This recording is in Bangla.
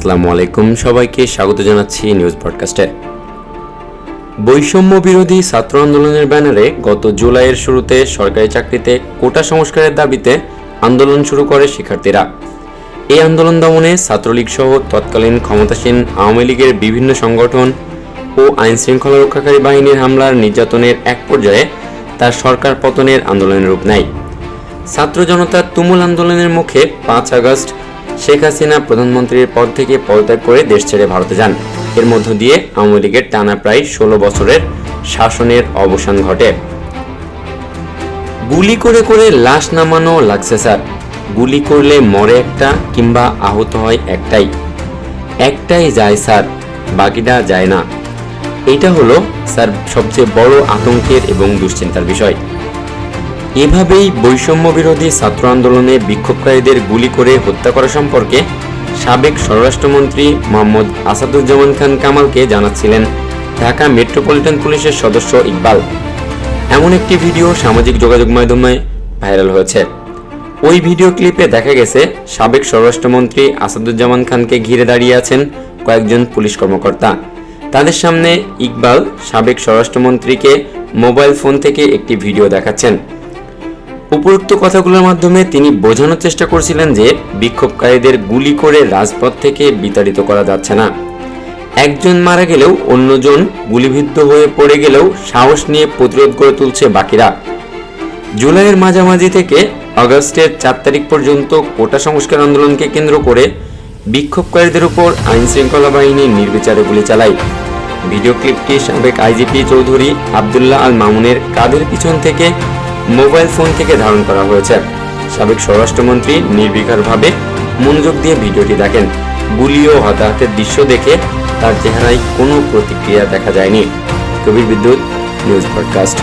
আসসালামু আলাইকুম, সবাইকে স্বাগত জানাচ্ছি নিউজ পডকাস্টে। বৈষম্য বিরোধী ছাত্র আন্দোলনের ব্যানারে গত জুলাইয়ের শুরুতে সরকারি চাকরিতে কোটা সংস্কারের দাবিতে আন্দোলন শুরু করে শিক্ষার্থীরা। এই আন্দোলন দমনে ছাত্রলীগ সহ তৎকালীন ক্ষমতাসীন আওয়ামী লীগের বিভিন্ন সংগঠন ও আইন শৃঙ্খলা রক্ষাকারী বাহিনীর হামলার নির্যাতনের এক পর্যায়ে তার সরকার পতনের আন্দোলনের রূপ নেয়। ছাত্র জনতার তুমুল আন্দোলনের মুখে 5 আগস্ট শেখ হাসিনা প্রধানমন্ত্রীর পদ থেকে পদত্যাগ করে দেশ ছেড়ে ভারতে যান। এর মধ্য দিয়ে আওয়ামী লীগের টানা প্রায় 16 বছরের শাসনের অবসান ঘটে। গুলি করে করে লাশ নামানো লাগছে স্যার, গুলি করলে মরে একটা কিংবা আহত হয় একটাই যায় স্যার, বাকিটা যায় না। এটা হলো স্যার সবচেয়ে বড় আতঙ্কের এবং দুশ্চিন্তার বিষয়। এভাবেই বৈষম্য বিরোধী ছাত্র আন্দোলনে বিক্ষোভকারীদের গুলি করে হত্যা করা সম্পর্কে সাবেক স্বরাষ্ট্রমন্ত্রী মোহাম্মদ আসাদুজ্জামান খান কামালকে জানাচ্ছিলেন ঢাকা মেট্রোপলিটন পুলিশের সদস্য ইকবাল। এমন একটি ভিডিও সামাজিক যোগাযোগ মাধ্যমে ভাইরাল হয়েছে। ওই ভিডিও ক্লিপে দেখা গেছে সাবেক স্বরাষ্ট্রমন্ত্রী আসাদুজ্জামান খানকে ঘিরে দাঁড়িয়ে আছেন কয়েকজন পুলিশ কর্মকর্তা। তাদের সামনে ইকবাল সাবেক স্বরাষ্ট্রমন্ত্রীকে মোবাইল ফোন থেকে একটি ভিডিও দেখাচ্ছেন। উপরোক্ত কথাগুলোর মাধ্যমে তিনি বোঝানোর চেষ্টা করছিলেন যে বিক্ষোভকারীদের গুলি করে রাজপথ থেকে বিতাড়িত করা যাচ্ছে না। একজন মারা গেলেও অন্যজন গুলিবিদ্ধ হয়ে পড়ে গেলেও সাহস নিয়ে প্রতিরোধ গড়ে তুলছে বাকিরা। জুলাইয়ের মাঝামাঝি থেকে আগস্টের 4 তারিখ পর্যন্ত কোটা সংস্কার আন্দোলনকে কেন্দ্র করে বিক্ষোভকারীদের উপর আইন শৃঙ্খলা বাহিনী নির্বিচারে গুলি চালায়। ভিডিও ক্লিপটি সাবেক আইজিপি চৌধুরী আবদুল্লাহ আল মামুনের কাঁধের পিছন থেকে মোবাইল ফোন থেকে ধারণ করা হয়েছে। সাবেক স্বরাষ্ট্রমন্ত্রী নির্বিকারভাবে মনোযোগ দিয়ে ভিডিওটি দেখেন। গুলি ও হতাহতের দৃশ্য দেখে তার চেহারায় কোনো প্রতিক্রিয়া দেখা যায়নি। কবির বিদ্যুৎ, নিউজ পডকাস্ট।